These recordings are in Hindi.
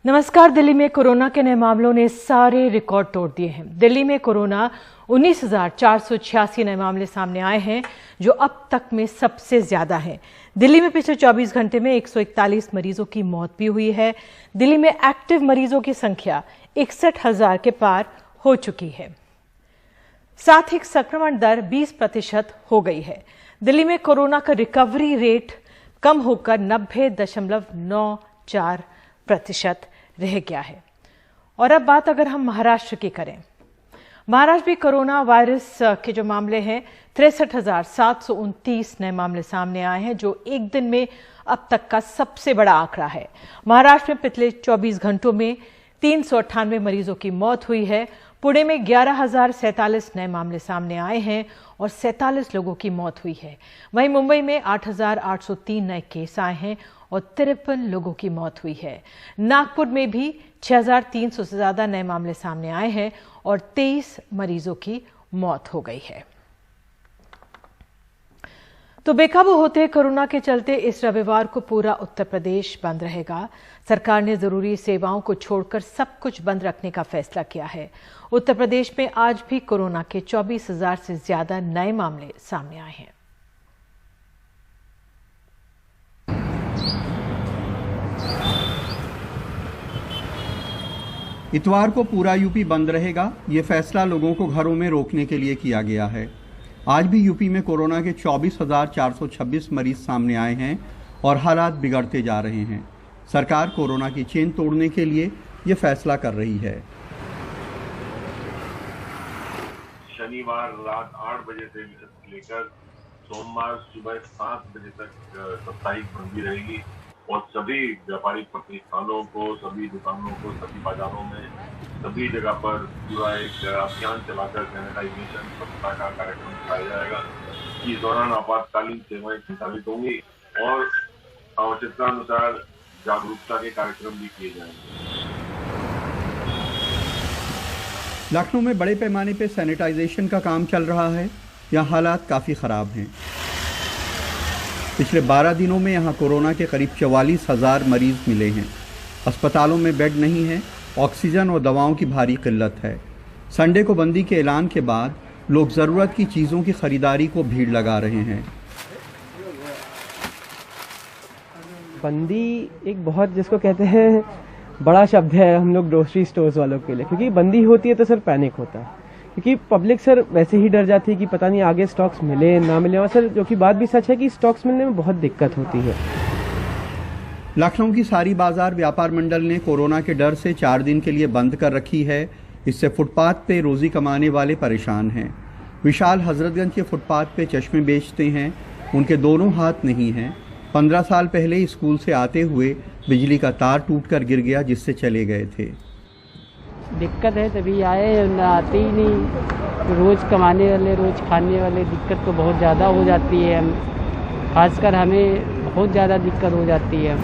नमस्कार। दिल्ली में कोरोना के नए मामलों ने सारे रिकॉर्ड तोड़ दिए हैं। दिल्ली में कोरोना 19,486 नए मामले सामने आए हैं, जो अब तक में सबसे ज्यादा है। दिल्ली में पिछले 24 घंटे में 141 मरीजों की मौत भी हुई है। दिल्ली में एक्टिव मरीजों की संख्या 61,000 के पार हो चुकी है। साथ ही संक्रमण दर 20% हो गई है। दिल्ली में कोरोना का रिकवरी रेट कम होकर 90.94% रह गया है। और अब बात अगर हम महाराष्ट्र की करें, महाराष्ट्र में कोरोना वायरस के जो मामले हैं 63,729 नए मामले सामने आए हैं, जो एक दिन में अब तक का सबसे बड़ा आंकड़ा है। महाराष्ट्र में पिछले 24 घंटों में 398 मरीजों की मौत हुई है। पुणे में 11,047 नए मामले सामने आए हैं और 47 लोगों की मौत हुई है। वहीं मुंबई में 8,803 नए केस आए हैं और 53 लोगों की मौत हुई है। नागपुर में भी 6,300 से ज्यादा नए मामले सामने आए हैं और 23 मरीजों की मौत हो गई है। तो बेकाबू होते कोरोना के चलते इस रविवार को पूरा उत्तर प्रदेश बंद रहेगा। सरकार ने जरूरी सेवाओं को छोड़कर सब कुछ बंद रखने का फैसला किया है। उत्तर प्रदेश में आज भी कोरोना के 24,000 से ज्यादा नए मामले सामने आए हैं। इतवार को पूरा यूपी बंद रहेगा। ये फैसला लोगों को घरों में रोकने के लिए किया गया है। आज भी यूपी में कोरोना के 24,426 मरीज सामने आए हैं और हालात बिगड़ते जा रहे हैं। सरकार कोरोना की चेन तोड़ने के लिए ये फैसला कर रही है। शनिवार रात 8 बजे से लेकर सोमवार सुबह 7 बजे तक साप्ताहिक बंदी रहेगी और सभी व्यापारिक प्रतिष्ठानों को, सभी दुकानों को, सभी बाजारों में, सभी जगह पर पूरा एक अभियान चलाकर सैनिटाइजेशन स्वच्छता का कार्यक्रम चलाया जाएगा। इस दौरान आपातकालीन सेवाएं संचालित होंगी और आवश्यकता अनुसार जागरूकता के कार्यक्रम भी किए जाएंगे। लखनऊ में बड़े पैमाने पर सैनिटाइजेशन का काम चल रहा है। यहाँ हालात काफ़ी ख़राब हैं। पिछले 12 दिनों में यहाँ कोरोना के करीब 44,000 मरीज मिले हैं। अस्पतालों में बेड नहीं है, ऑक्सीजन और दवाओं की भारी किल्लत है। संडे को बंदी के ऐलान के बाद लोग ज़रूरत की चीज़ों की खरीदारी को भीड़ लगा रहे हैं। बंदी एक बहुत जिसको कहते हैं बड़ा शब्द है हम लोग ग्रोसरी स्टोर्स वालों के लिए, क्योंकि बंदी होती है तो सर पैनिक होता है, क्योंकि पब्लिक सर वैसे ही डर जाती है कि पता नहीं आगे स्टॉक्स मिले ना मिले। और सर जो कि बात भी सच है कि स्टॉक्स मिलने में बहुत दिक्कत होती है। लखनऊ की सारी बाजार व्यापार मंडल ने कोरोना के डर से 4 दिन के लिए बंद कर रखी है। इससे फुटपाथ पे रोजी कमाने वाले परेशान हैं। विशाल हजरतगंज के फुटपाथ पे चश्मे बेचते हैं, उनके दोनों हाथ नहीं हैं। 15 साल पहले स्कूल से आते हुए बिजली का तार टूटकर गिर गया, जिससे चले गए थे। दिक्कत है तभी आए, ना आते ही नहीं। रोज़ कमाने वाले, रोज़ खाने वाले, दिक्कत तो बहुत ज़्यादा हो जाती है। खासकर हमें बहुत ज़्यादा दिक्कत हो जाती है।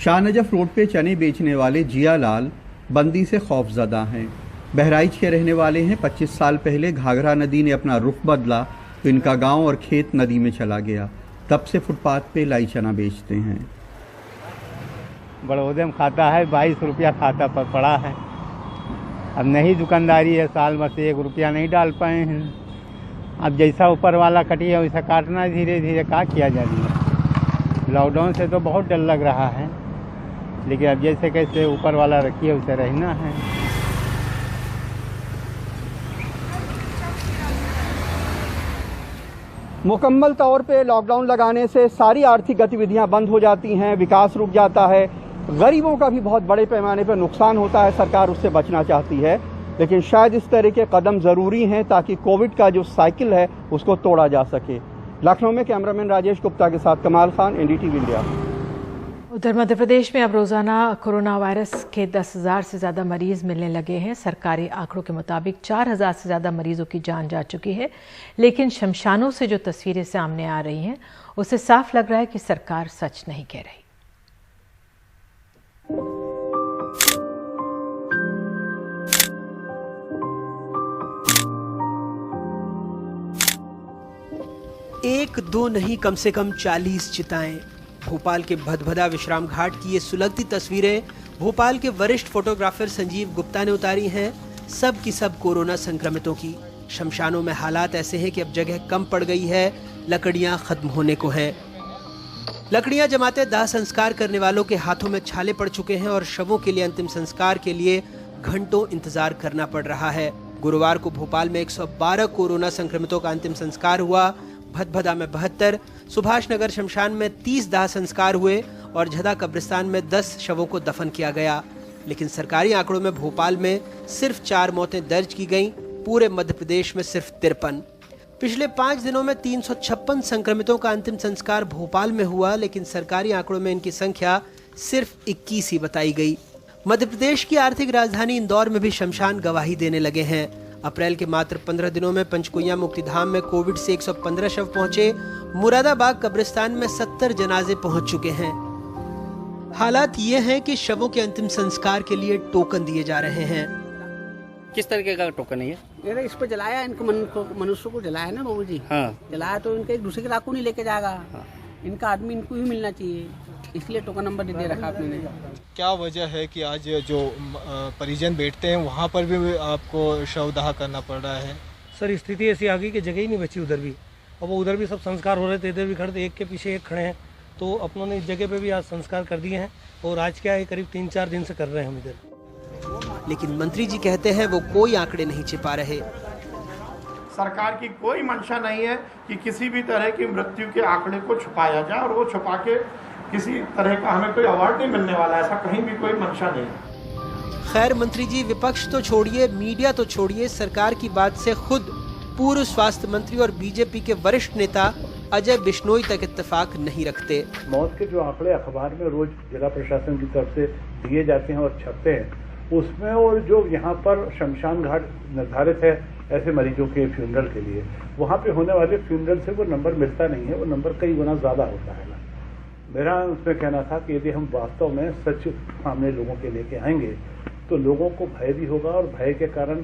शाहनजफ रोड पे चने बेचने वाले जिया लाल बंदी से खौफजदा हैं। बहराइच के रहने वाले हैं। 25 साल पहले घाघरा नदी ने अपना रुख बदला तो इनका गांव और खेत नदी में चला गया। तब से फुटपाथ पे लाई चना बेचते हैं। बड़ौदे में खाता है, 22 रुपया खाता पर पड़ा है। अब नहीं दुकानदारी है, साल भर से 1 रुपया नहीं डाल पाए हैं। अब जैसा ऊपर वाला कटिए वैसा काटना धीरे धीरे, क्या किया जाए। लॉकडाउन से तो बहुत डर लग रहा है, लेकिन अब जैसे कैसे ऊपर वाला रखिए वैसे रहना है। मुकम्मल तौर पे लॉकडाउन लगाने से सारी आर्थिक गतिविधियां बंद हो जाती हैं, विकास रुक जाता है, गरीबों का भी बहुत बड़े पैमाने पर नुकसान होता है। सरकार उससे बचना चाहती है, लेकिन शायद इस तरह के कदम ज़रूरी हैं ताकि कोविड का जो साइकिल है उसको तोड़ा जा सके। लखनऊ में कैमरामैन राजेश गुप्ता के साथ कमाल खान, NDTV इंडिया। उधर मध्य प्रदेश में अब रोजाना कोरोना वायरस के 10,000 से ज्यादा मरीज मिलने लगे हैं। सरकारी आंकड़ों के मुताबिक 4,000 से ज्यादा मरीजों की जान जा चुकी है, लेकिन शमशानों से जो तस्वीरें सामने आ रही हैं उससे साफ लग रहा है कि सरकार सच नहीं कह रही। एक दो नहीं, कम से कम 40 चिताएं भोपाल के भदभदा विश्राम घाट की ये सुलगती तस्वीरें भोपाल के वरिष्ठ फोटोग्राफर संजीव गुप्ता ने उतारी हैं। सब की सब कोरोना संक्रमितों की। शमशानों में हालात ऐसे हैं कि अब जगह कम पड़ गई है, लकड़ियां खत्म होने को हैं। लकड़ियां जमाते दाह संस्कार करने वालों के हाथों में छाले पड़ चुके हैं और शवों के लिए अंतिम संस्कार के लिए घंटों इंतजार करना पड़ रहा है। गुरुवार को भोपाल में 112 कोरोना संक्रमितों का अंतिम संस्कार हुआ। भदभदा में 72, सुभाष नगर शमशान में 30 दाह संस्कार हुए और झदा कब्रिस्तान में 10 शवों को दफन किया गया। लेकिन सरकारी आंकड़ों में भोपाल में सिर्फ 4 मौतें दर्ज की गईं, पूरे मध्य प्रदेश में सिर्फ 53। पिछले 5 दिनों में 356 संक्रमितों का अंतिम संस्कार भोपाल में हुआ, लेकिन सरकारी आंकड़ों में इनकी संख्या सिर्फ 21 ही बताई गई। मध्य प्रदेश की आर्थिक राजधानी इंदौर में भी शमशान गवाही देने लगे हैं। अप्रैल के मात्र 15 दिनों में पंचकुइया मुक्तिधाम में कोविड से 115 शव पहुंचे। मुरादाबाद कब्रिस्तान में 70 जनाजे पहुंच चुके हैं। हालात ये हैं कि शवों के अंतिम संस्कार के लिए टोकन दिए जा रहे हैं। किस तरीके का टोकन है ये? इस पर जलाया इनको मनुष्य को जलाया ना बाबू जी। हाँ। जलाया तो इनके एक दूसरे के लाखों नहीं लेके जाएगा। हाँ। इनका आदमी इनको ही मिलना चाहिए, इसलिए टोकन नंबर दे रखा आपने। क्या वजह है कि आज जो परिजन बैठते हैं वहाँ पर भी आपको शवदाह करना पड़ रहा है? सर स्थिति ऐसी आ गई कि जगह ही नहीं बची उधर भी। अब वो उधर भी सब संस्कार हो रहे थे, इधर भी खड़े थे, एक के पीछे एक खड़े हैं। तो अपनों ने इस जगह पे भी आज संस्कार कर दिए हैं और आज क्या है करीब 3-4 दिन से कर रहे हैं हम इधर। लेकिन मंत्री जी कहते हैं वो कोई आंकड़े नहीं छिपा रहे। सरकार की कोई मंशा नहीं है कि किसी भी तरह की मृत्यु के आंकड़े को छुपाया जाए और वो छुपा के किसी तरह का हमें कोई अवार्ड नहीं मिलने वाला, ऐसा कहीं भी कोई मंशा नहीं। खैर मंत्री जी विपक्ष तो छोड़िए, मीडिया तो छोड़िए, सरकार की बात से खुद पूर्व स्वास्थ्य मंत्री और बीजेपी के वरिष्ठ नेता अजय बिश्नोई तक इत्तेफाक नहीं रखते। मौत के जो आंकड़े अखबार में रोज जिला प्रशासन की तरफ से दिए जाते हैं और छपते हैं, उसमें और जो यहाँ पर शमशान घाट निर्धारित है ऐसे मरीजों के फ्यूनरल के लिए, वहाँ पे होने वाले फ्यूनरल से वो नंबर मिलता नहीं है, वो नंबर कई गुना ज्यादा होता है। मेरा उसमें कहना था कि यदि हम वास्तव में सच सामने लोगों के लेके आएंगे तो लोगों को भय भी होगा और भय के कारण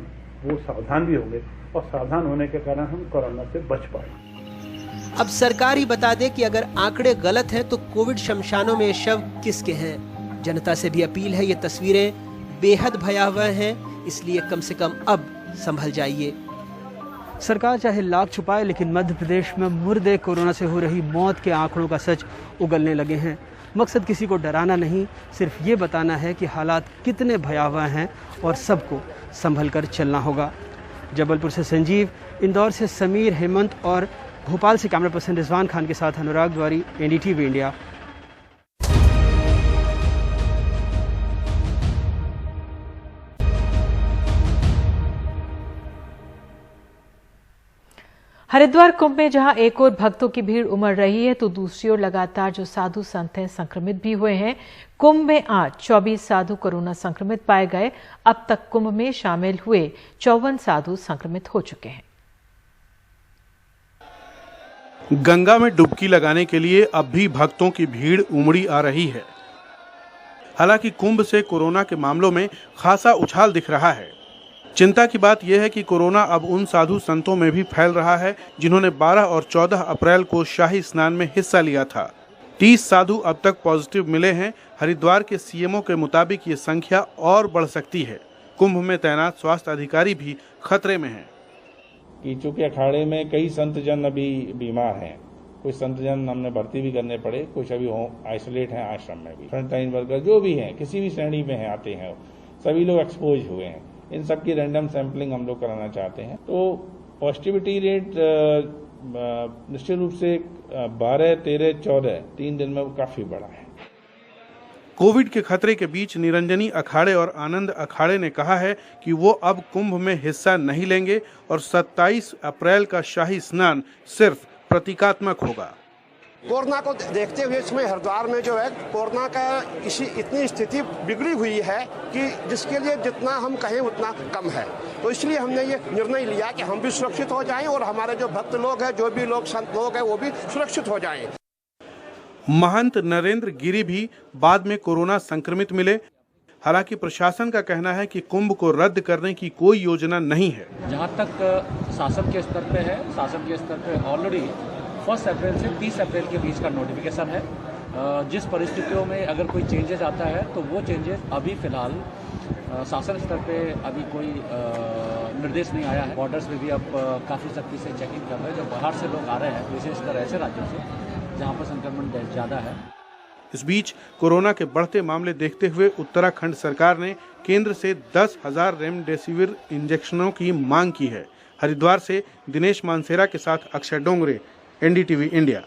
वो सावधान भी होंगे और सावधान होने के कारण हम कोरोना से बच पाएंगे। अब सरकार ही बता दे कि अगर आंकड़े गलत हैं तो कोविड शमशानों में शव किसके हैं। जनता से भी अपील है, ये तस्वीरें बेहद भयावह हैं, इसलिए कम से कम अब संभल जाइए। सरकार चाहे लाख छुपाए, लेकिन मध्य प्रदेश में मुर्दे कोरोना से हो रही मौत के आंकड़ों का सच उगलने लगे हैं। मकसद किसी को डराना नहीं, सिर्फ ये बताना है कि हालात कितने भयावह हैं और सबको संभल कर चलना होगा। जबलपुर से संजीव, इंदौर से समीर, हेमंत और भोपाल से कैमरा पर्सन रिजवान खान के साथ अनुराग द्वारी, NDTV इंडिया। हरिद्वार कुंभ में जहां एक और भक्तों की भीड़ उमड़ रही है तो दूसरी ओर लगातार जो साधु संत हैं संक्रमित भी हुए हैं। कुंभ में आज 24 साधु कोरोना संक्रमित पाए गए। अब तक कुंभ में शामिल हुए 54 साधु संक्रमित हो चुके हैं। गंगा में डुबकी लगाने के लिए अब भी भक्तों की भीड़ उमड़ी आ रही है। हालांकि कुंभ से कोरोना के मामलों में खासा उछाल दिख रहा है। चिंता की बात यह है कि कोरोना अब उन साधु संतों में भी फैल रहा है जिन्होंने 12 और 14 अप्रैल को शाही स्नान में हिस्सा लिया था। 30 साधु अब तक पॉजिटिव मिले हैं। हरिद्वार के CMO के मुताबिक ये संख्या और बढ़ सकती है। कुंभ में तैनात स्वास्थ्य अधिकारी भी खतरे में हैं। कि चूंकि अखाड़े में कई संत जन अभी बीमार हैं, कुछ संत जन हमने भर्ती भी करने पड़े, कुछ अभी आइसोलेट हैं आश्रम में भी। फ्रंटलाइन वर्कर जो भी हैं, किसी भी श्रेणी में हैं, आते हैं, सभी लोग एक्सपोज हुए हैं। इन सब की रैंडम सैंपलिंग हम लोग कराना चाहते हैं। तो पॉजिटिविटी रेट निश्चित रूप से 12, 13, 14 3 दिन में काफी बड़ा है। कोविड के खतरे के बीच निरंजनी अखाड़े और आनंद अखाड़े ने कहा है कि वो अब कुंभ में हिस्सा नहीं लेंगे और 27 अप्रैल का शाही स्नान सिर्फ प्रतीकात्मक होगा। कोरोना को देखते हुए इसमें हरिद्वार में जो है कोरोना का इतनी स्थिति बिगड़ी हुई है कि जिसके लिए जितना हम कहें उतना कम है। तो इसलिए हमने ये निर्णय लिया कि हम भी सुरक्षित हो जाएं और हमारे जो भक्त लोग हैं, जो भी लोग संत लोग हैं, वो भी सुरक्षित हो जाएं। महंत नरेंद्र गिरी भी बाद में कोरोना संक्रमित मिले। हालांकि प्रशासन का कहना है कि कुंभ को रद्द करने की कोई योजना नहीं है। जहाँ तक शासन के स्तर पे है, शासन के स्तर पे ऑलरेडी 1 अप्रैल से 30 अप्रैल के बीच का नोटिफिकेशन है। जिस परिस्थितियों में अगर कोई चेंजेस आता है तो वो चेंजेस अभी फिलहाल शासन स्तर पे अभी कोई निर्देश नहीं आया है। बॉर्डर्स पे भी अब काफ़ी सख्ती से चेकिंग कर रहे हैं। जो बाहर से लोग आ रहे हैं, विशेषकर ऐसे राज्यों से जहाँ पर संक्रमण ज़्यादा है। इस बीच कोरोना के बढ़ते मामले देखते हुए उत्तराखंड सरकार ने केंद्र से 10,000 रेमडेसिविर इंजेक्शनों की मांग की है। हरिद्वार से दिनेश मानसेरा के साथ अक्षय डोंगरे, NDTV इंडिया।